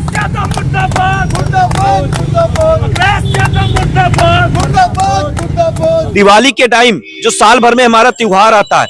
अखिलेश यादव मुर्दाबाद मुर्दाबाद मुर्दाबाद अखिलेश यादव मुर्दाबाद मुर्दाबाद मुर्दाबाद। दिवाली के टाइम जो साल भर में हमारा त्योहार आता है,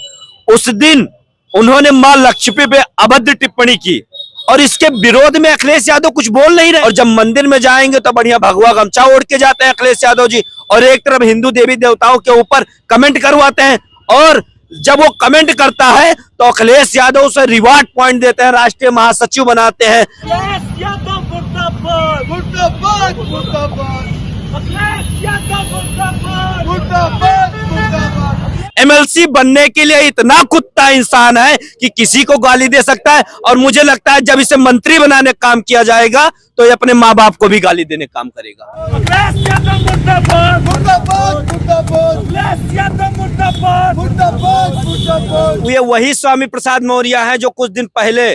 उस दिन उन्होंने मां लक्ष्मी पे अभद्र टिप्पणी की और इसके विरोध में अखिलेश यादव कुछ बोल नहीं रहे। और जब मंदिर में जाएंगे तो बढ़िया भगवा गमछा ओढ़ के जाते हैं अखिलेश यादव जी, और एक तरफ हिंदू देवी देवताओं के ऊपर कमेंट करवाते हैं, और जब वो कमेंट करता है तो अखिलेश यादव उसे रिवार्ड पॉइंट देते हैं, राष्ट्रीय महासचिव बनाते हैं। अखिलेश यादव मुर्दाबाद मुर्दाबाद मुर्दाबाद अखिलेश यादव मुर्दाबाद मुर्दाबाद मुर्दाबाद। एमएलसी बनने के लिए इतना कुत्ता इंसान है कि किसी को गाली दे सकता है, और मुझे लगता है जब इसे मंत्री बनाने का काम किया जाएगा तो ये अपने माँ बाप को भी गाली देने का काम करेगा। अखिलेश यादव मुर्दाबाद मुर्दाबाद मुर्दाबाद अखिलेश यादव मुर्दाबाद मुर्दाबाद मुर्दाबाद। ये वही स्वामी प्रसाद मौर्य हैं जो कुछ दिन पहले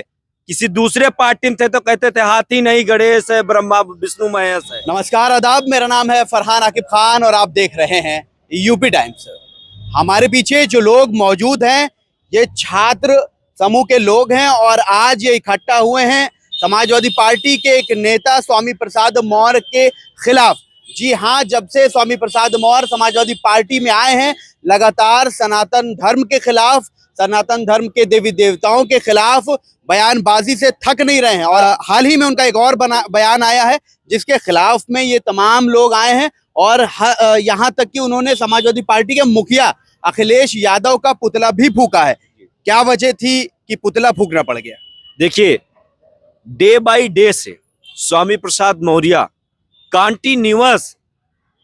किसी दूसरे पार्टी में थे तो कहते थे हाथी नहीं गणेश है, ब्रह्मा विष्णु महेश है। नमस्कार आदाब, मेरा नाम है फरहान आकिब खान और आप देख रहे हैं यूपी टाइम्स। हमारे पीछे जो लोग मौजूद हैं ये छात्र समूह के लोग हैं और आज ये इकट्ठा हुए हैं समाजवादी पार्टी के एक नेता स्वामी प्रसाद मौर्य के खिलाफ। जी हाँ, जब से स्वामी प्रसाद मौर्य समाजवादी पार्टी में आए हैं लगातार सनातन धर्म के खिलाफ, सनातन धर्म के देवी देवताओं के खिलाफ बयानबाजी से थक नहीं रहे हैं। और हाल ही में उनका एक और बयान आया है जिसके खिलाफ में ये तमाम लोग आए हैं और यहाँ तक कि उन्होंने समाजवादी पार्टी के मुखिया अखिलेश यादव का पुतला भी फूका है। क्या वजह थी कि पुतला फूकना पड़ गया? देखिए, डे बाय डे से स्वामी प्रसाद मौर्य कंटिन्यूअस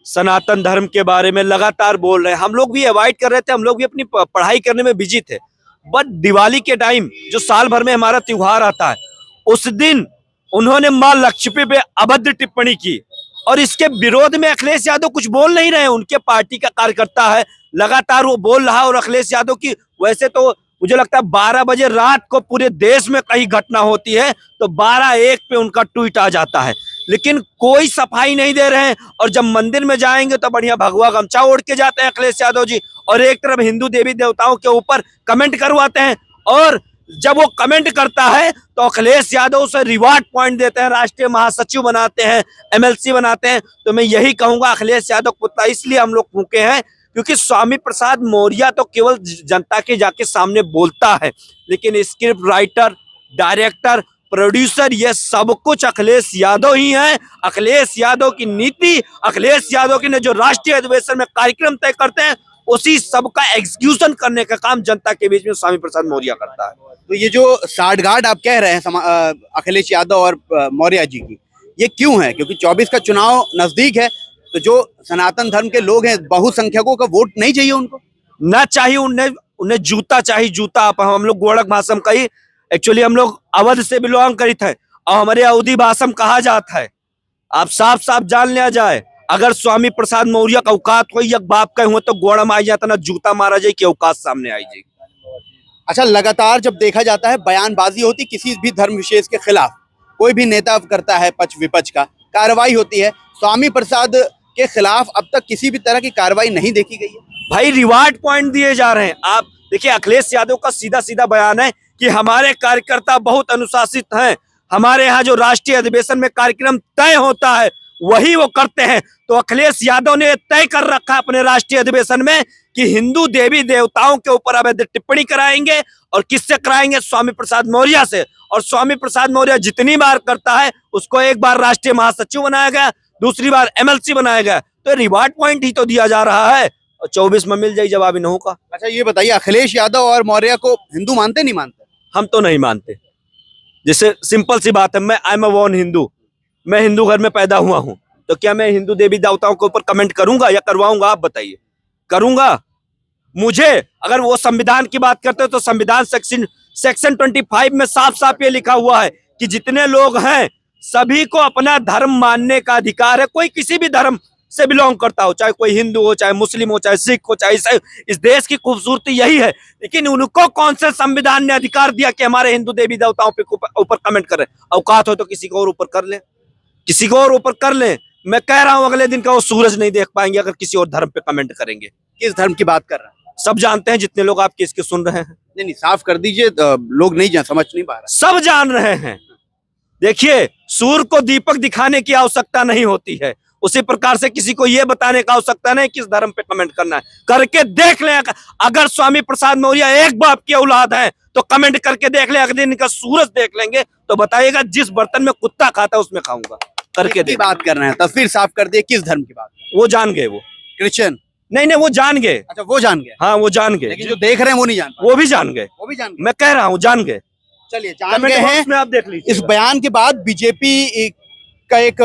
सनातन धर्म के बारे में लगातार बोल रहे हैं। हम लोग भी अवॉइड कर रहे थे, हम लोग भी अपनी पढ़ाई करने में बिजी थे, बट दिवाली के टाइम जो साल भर में हमारा त्योहार आता है, उस दिन उन्होंने मां लक्ष्मी पे अभद्र टिप्पणी की और इसके विरोध में अखिलेश यादव कुछ बोल नहीं रहे। उनके पार्टी का कार्यकर्ता है, लगातार वो बोल रहा है। और अखिलेश यादव की वैसे तो मुझे लगता है 12 बजे रात को पूरे देश में कहीं घटना होती है तो 12-1 पे उनका ट्वीट आ जाता है, लेकिन कोई सफाई नहीं दे रहे हैं। और जब मंदिर में जाएंगे तो बढ़िया भगवा गमछा ओढ़ के जाते हैं अखिलेश यादव जी, और एक तरफ हिंदू देवी देवताओं के ऊपर कमेंट करवाते हैं, और जब वो कमेंट करता है तो अखिलेश यादव उसे रिवार्ड पॉइंट देते हैं, राष्ट्रीय महासचिव बनाते हैं, एमएलसी बनाते हैं। तो मैं यही कहूंगा अखिलेश यादव पुतला इसलिए हम लोग फूके हैं क्योंकि स्वामी प्रसाद मौर्य तो केवल जनता के जाके सामने बोलता है, लेकिन स्क्रिप्ट राइटर, डायरेक्टर, प्रोड्यूसर ये सब कुछ अखिलेश यादव ही हैं। अखिलेश यादव की नीति, अखिलेश यादव की ने जो राष्ट्रीय अधिवेशन में कार्यक्रम तय करते हैं उसी सब का एग्जीक्यूशन करने का काम जनता के बीच में स्वामी प्रसाद मौर्य करता है। तो ये जो साठगांठ आप कह रहे हैं अखिलेश यादव और मौर्य जी की, ये क्यों है? क्योंकि 24 का चुनाव नजदीक है, तो जो सनातन धर्म के लोग हैं बहुसंख्यकों का वोट नहीं चाहिए उनको? ना चाहिए, उन्हें जूता चाहिए, जूता। हम लोग गोरख भाषा में कही, एक्चुअली हम लोग अवध से बिलोंग करते हैं और हमारे अवधी भाषा में कहा जाता है, आप साफ साफ जान लिया जाए, अगर स्वामी प्रसाद मौर्य का औकात हो या बाप का हो तो गोड़ा में आई जाता ना जूता मारा जाए कि औकात सामने आई जाए। अच्छा, लगातार जब देखा जाता है बयानबाजी होती किसी भी धर्म विशेष के खिलाफ, कोई भी नेता करता है पक्ष विपक्ष का, कार्रवाई होती है, स्वामी प्रसाद के खिलाफ अब तक किसी भी तरह की कार्रवाई नहीं देखी गई है। भाई रिवार्ड पॉइंट दिए जा रहे हैं। आप देखिए, अखिलेश यादव का सीधा सीधा बयान है कि हमारे कार्यकर्ता बहुत अनुशासित हैं, हमारे यहाँ जो राष्ट्रीय अधिवेशन में कार्यक्रम तय होता है वही वो करते हैं। तो अखिलेश यादव ने तय कर रखा है अपने राष्ट्रीय अधिवेशन में कि हिंदू देवी देवताओं के ऊपर अवैध टिप्पणी कराएंगे, और किससे कराएंगे? स्वामी प्रसाद मौर्य से। और स्वामी प्रसाद मौर्य जितनी बार करता है उसको एक बार राष्ट्रीय महासचिव बनाया गया, दूसरी बार एमएलसी बनाया गया, तो रिवार्ड पॉइंट ही तो दिया जा रहा है। और 24 में मिल जाए जवाब इन्हों का। अच्छा, ये बताइए, अखिलेश यादव और मौर्य को हिंदू मानते नहीं मानते? हम तो नहीं मानते। जैसे सिंपल सी बात है, मैं I am a born Hindu, मैं हिंदू घर में पैदा हुआ हूं, तो क्या मैं हिंदू देवी देवताओं के ऊपर कमेंट करूंगा या करवाऊंगा? आप बताइए, करूंगा? मुझे अगर वो संविधान की बात करते हो तो संविधान सेक्शन 25 में साफ साफ ये लिखा हुआ है कि जितने लोग हैं सभी को अपना धर्म मानने का अधिकार है। कोई किसी भी धर्म से बिलोंग करता हो, चाहे कोई हिंदू हो, चाहे मुस्लिम हो, चाहे सिख हो, चाहे ईसाई। इस देश की खूबसूरती यही है। लेकिन उनको कौन से संविधान ने अधिकार दिया कि हमारे हिंदू देवी देवताओं पे ऊपर कमेंट करें? औकात हो तो किसी को और ऊपर कर ले, किसी को और ऊपर कर ले। मैं कह रहा हूं अगले दिन का वो सूरज नहीं देख पाएंगे अगर किसी और धर्म पे कमेंट करेंगे। किस धर्म की बात कर रहा है? सब जानते हैं, जितने लोग आपके इसके सुन रहे हैं। नहीं, साफ कर दीजिए, लोग नहीं समझ नहीं पा रहे। सब जान रहे हैं। देखिए, सूर्य को दीपक दिखाने की आवश्यकता नहीं होती है, उसी प्रकार से किसी को यह बताने का आवश्यकता नहीं किस धर्म पे कमेंट करना है। करके देख लें, अगर स्वामी प्रसाद मौर्य एक बाप की औलाद है तो कमेंट करके देख लें, अगले दिन का सूरज देख लेंगे तो बताइएगा जिस बर्तन में कुत्ता खाता है उसमें खाऊंगा। करके की बात कर रहे हैं, तस्वीर साफ कर दिए, किस धर्म की बात? वो जान गए, वो क्रिश्चियन? नहीं, वो जान गए। अच्छा, वो जान गए। हाँ, वो जान गए, लेकिन जो देख रहे हैं वो नहीं जान पाए। वो भी जान गए, वो भी जान गए। मैं कह रहा हूँ जान गए। चलिए, जान गए हैं। में आप देख लीजिए। इस बयान के बाद बीजेपी का एक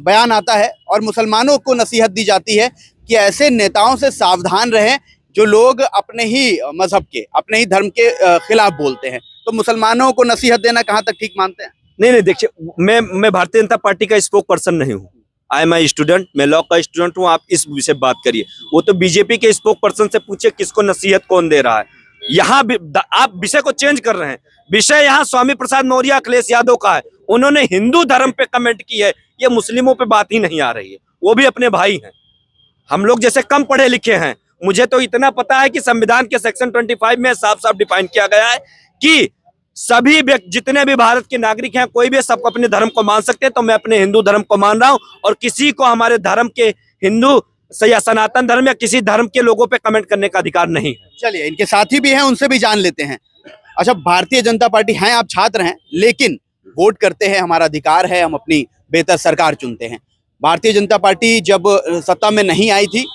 बयान आता है और मुसलमानों को नसीहत दी जाती है कि ऐसे नेताओं से सावधान रहें जो लोग अपने ही मजहब के, अपने ही धर्म के खिलाफ बोलते हैं। तो मुसलमानों को नसीहत देना कहाँ तक ठीक मानते हैं? नहीं, देखिए, मैं भारतीय जनता पार्टी का स्पोक पर्सन नहीं हूँ। आई एम आई स्टूडेंट, मैं लॉ का स्टूडेंट हूँ। आप इस विषय बात करिए, वो तो बीजेपी के स्पोक पर्सन से पूछे किसको नसीहत कौन दे रहा है। यहाँ आप विषय को चेंज कर रहे हैं। विषय यहाँ स्वामी प्रसाद मौर्य, अखिलेश यादव का है। उन्होंने हिंदू धर्म पे कमेंट की है, ये मुस्लिमों पे बात ही नहीं आ रही है। वो भी अपने भाई हैं। हम लोग जैसे कम पढ़े लिखे हैं, मुझे तो इतना पता है कि संविधान के सेक्शन 25 में साफ साफ डिफाइन किया गया है कि सभी व्यक्ति, जितने भी भारत के नागरिक हैं, कोई भी सब अपने धर्म को मान सकते हैं। तो मैं अपने हिंदू धर्म को मान रहा हूं और किसी को हमारे धर्म के, हिंदू या सनातन धर्म या किसी धर्म के लोगों पे कमेंट करने का अधिकार नहीं है। चलिए, इनके साथी भी हैं, उनसे भी जान लेते हैं। अच्छा, भारतीय जनता पार्टी हैं, आप छात्र हैं, लेकिन वोट करते हैं, हमारा अधिकार है, हम अपनी बेहतर सरकार चुनते हैं। भारतीय जनता पार्टी जब सत्ता में नहीं आई थी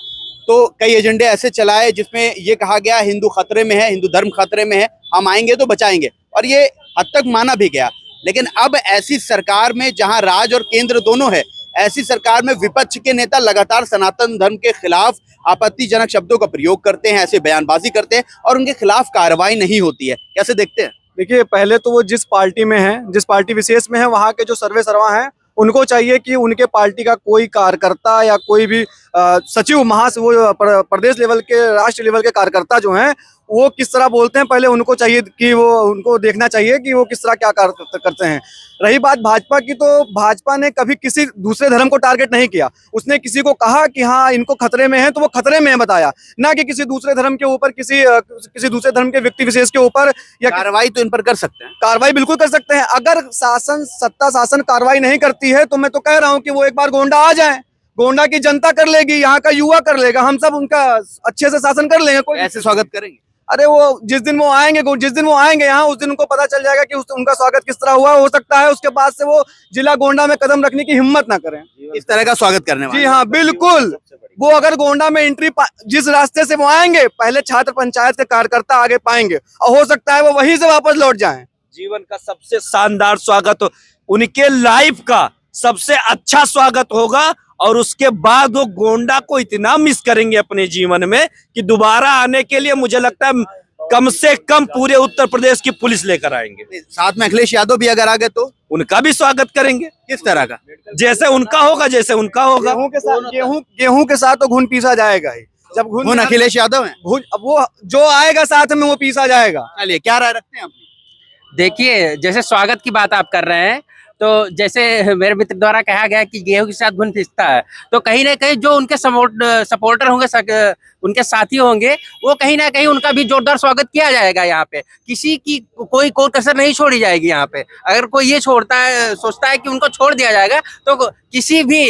तो कई एजेंडे ऐसे चलाए जिसमें ये कहा गया हिंदू खतरे में है, हिंदू धर्म खतरे में है, हम आएंगे तो बचाएंगे, और ये हद तक माना भी गया। लेकिन अब ऐसी सरकार में जहां राज और केंद्र दोनों है, ऐसी सरकार में विपक्ष के नेता लगातार सनातन धर्म के खिलाफ आपत्तिजनक शब्दों का प्रयोग करते हैं, ऐसे बयानबाजी करते हैं और उनके खिलाफ कार्रवाई नहीं होती है। कैसे देखते हैं? देखिए, पहले तो वो जिस पार्टी में है, जिस पार्टी विशेष में है, वहाँ के जो सर्वे सर्वा हैं, उनको चाहिए कि उनके पार्टी का कोई कार्यकर्ता या कोई भी सचिव, वो प्रदेश लेवल के, राष्ट्रीय लेवल के कार्यकर्ता जो हैं, वो किस तरह बोलते हैं, पहले उनको चाहिए कि वो, उनको देखना चाहिए कि वो किस तरह क्या करते हैं। रही बात भाजपा की, तो भाजपा ने कभी किसी दूसरे धर्म को टारगेट नहीं किया। उसने किसी को कहा कि हाँ इनको खतरे में है तो वो खतरे में है बताया, ना कि किसी दूसरे धर्म के ऊपर, किसी दूसरे धर्म के व्यक्ति विशेष के ऊपर। या कार्रवाई तो इन पर कर सकते हैं, कार्रवाई बिल्कुल कर सकते हैं। अगर सत्ता शासन कार्रवाई नहीं करती है तो मैं तो कह रहा हूँ कि वो एक बार गोंडा आ जाए, गोंडा की जनता कर लेगी, यहाँ का युवा कर लेगा, हम सब उनका अच्छे से शासन कर लेंगे। कोई ऐसे स्वागत करेंगे? अरे वो जिस दिन वो आएंगे यहाँ, उस दिन उनको पता चल जाएगा कि उनका स्वागत किस तरह हुआ। हो सकता है उसके बाद से वो जिला गोंडा में कदम रखने की हिम्मत ना करें। इस तरह का स्वागत करने वाले? जी हाँ, बिल्कुल। वो अगर गोंडा में एंट्री, जिस रास्ते से वो आएंगे, पहले छात्र पंचायत के कार्यकर्ता आगे पाएंगे और हो सकता है वो वहीं से वापस लौट जाएं। जीवन का सबसे शानदार स्वागत, उनके लाइफ का सबसे अच्छा स्वागत होगा और उसके बाद वो गोंडा को इतना मिस करेंगे अपने जीवन में कि दोबारा आने के लिए मुझे लगता है कम से कम पूरे उत्तर प्रदेश की पुलिस लेकर आएंगे। साथ में अखिलेश यादव भी अगर आ गए तो उनका भी स्वागत करेंगे। किस तरह का? जैसे उनका होगा, जैसे उनका होगा। गेहूं के साथ तो घुन पीसा जाएगा ही। जब घुन अखिलेश यादव है, वो जो आएगा साथ में वो पीसा जाएगा। चलिए, क्या राय रखते हैं अपनी? देखिए, जैसे स्वागत की बात आप कर रहे हैं, तो जैसे मेरे मित्र द्वारा कहा गया कि गेहूं के साथ घुन पिसता है, तो कहीं ना कहीं जो उनके सपोर्टर होंगे, उनके साथी होंगे, वो कहीं ना कहीं उनका भी जोरदार स्वागत किया जाएगा। यहाँ पे किसी की कोई कसर नहीं छोड़ी जाएगी। यहाँ पे अगर कोई ये सोचता है कि उनको छोड़ दिया जाएगा, तो किसी भी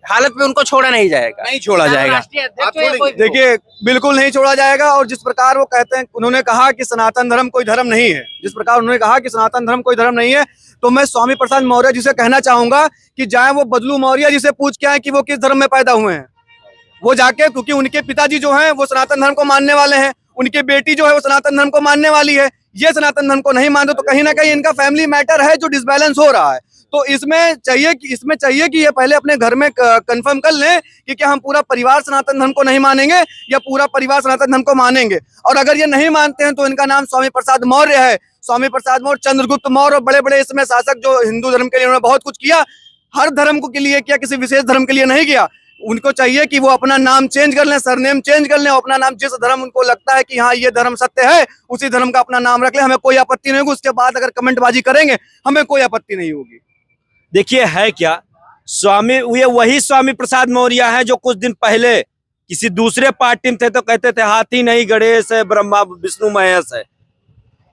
हालत में उनको छोड़ा नहीं जाएगा। नहीं छोड़ा जाएगा। देखिए, बिल्कुल नहीं छोड़ा जाएगा। और जिस प्रकार वो कहते हैं, उन्होंने कहा कि सनातन धर्म कोई धर्म नहीं है, जिस प्रकार उन्होंने कहा कि सनातन धर्म कोई धर्म नहीं है, तो मैं स्वामी प्रसाद मौर्य जी से कहना चाहूंगा कि जाए वो बदलू मौर्य जी से पूछ के आए कि वो किस धर्म में पैदा हुए हैं। वो जाके, क्योंकि उनके पिताजी जो हैं वो सनातन धर्म को मानने वाले हैं, उनकी बेटी जो है वो सनातन धर्म को मानने वाली है, ये सनातन धर्म को नहीं मानते, तो कहीं ना कहीं इनका फैमिली मैटर है जो डिसबैलेंस हो रहा है। तो इसमें चाहिए कि ये पहले अपने घर में कंफर्म कर लें कि क्या हम पूरा परिवार सनातन धर्म को नहीं मानेंगे या पूरा परिवार सनातन धर्म को मानेंगे। और अगर ये नहीं मानते हैं तो इनका नाम स्वामी प्रसाद मौर्य है। स्वामी प्रसाद मौर्य, चंद्रगुप्त मौर्य और बड़े बड़े इसमें शासक जो हिंदू धर्म के लिए उन्होंने बहुत कुछ किया, हर धर्म के लिए किया, किसी विशेष धर्म के लिए नहीं किया। उनको चाहिए कि वो अपना नाम चेंज कर लें, सरनेम चेंज कर लें, अपना नाम जिस धर्म उनको लगता है कि हाँ ये धर्म सत्य है, उसी धर्म का अपना नाम रख लें। हमें कोई आपत्ति नहीं होगी। उसके बाद अगर कमेंटबाजी करेंगे हमें कोई आपत्ति नहीं होगी। देखिए, है क्या, ये वही स्वामी प्रसाद मौर्य है जो कुछ दिन पहले किसी दूसरे पार्टी में थे तो कहते थे हाथी नहीं गणेश है, ब्रह्मा विष्णु महेश है।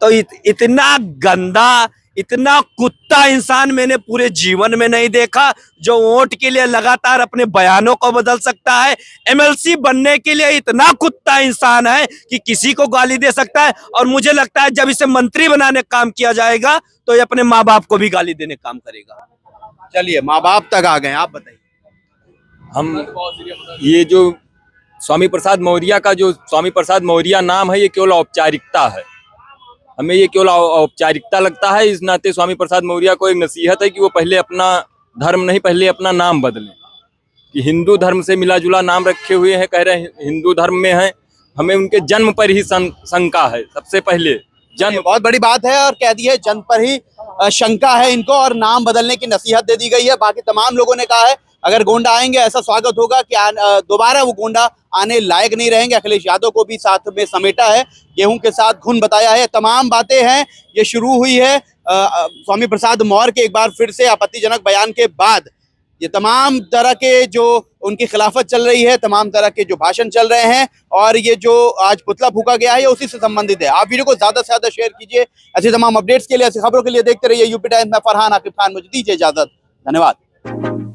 तो इतना गंदा, इतना कुत्ता इंसान मैंने पूरे जीवन में नहीं देखा, जो वोट के लिए लगातार अपने बयानों को बदल सकता है। एमएलसी बनने के लिए इतना कुत्ता इंसान है कि किसी को गाली दे सकता है, और मुझे लगता है जब इसे मंत्री बनाने का काम किया जाएगा तो ये अपने माँ बाप को भी गाली देने का काम करेगा। चलिए, माँ बाप तक आ गए, आप बताइए। हम ये जो स्वामी प्रसाद मौर्य का जो स्वामी प्रसाद मौर्य नाम है, ये केवल औपचारिकता है। हमें ये केवल औपचारिकता लगता है। इस नाते स्वामी प्रसाद मौर्य को एक नसीहत है कि वो पहले अपना धर्म नहीं, पहले अपना नाम बदलें। कि हिंदू धर्म से मिला जुला नाम रखे हुए हैं, कह रहे हैं हिंदू धर्म में है। हमें उनके जन्म पर ही शंका है। सबसे पहले जन्म बहुत बड़ी बात है, और कह दी है जन्म पर ही शंका है इनको, और नाम बदलने की नसीहत दे दी गई है। बाकी तमाम लोगों ने कहा है अगर गोंडा आएंगे ऐसा स्वागत होगा कि दोबारा वो गोंडा आने लायक नहीं रहेंगे। अखिलेश यादव को भी साथ में समेटा है, गेहूं के साथ घुन बताया है, तमाम बातें हैं। ये शुरू हुई है स्वामी प्रसाद मौर्य के एक बार फिर से आपत्तिजनक बयान के बाद। ये तमाम तरह के जो उनकी खिलाफत चल रही है, तमाम तरह के जो भाषण चल रहे हैं, और ये जो आज पुतला फूका गया है, ये उसी से संबंधित है। आप वीडियो को ज्यादा से ज्यादा शेयर कीजिए। ऐसी तमाम अपडेट्स के लिए, ऐसी खबरों के लिए देखते रहिए यूपी टाइम्स में। फरहान आकिब खान, मुझे दीजिए इजाजत। धन्यवाद।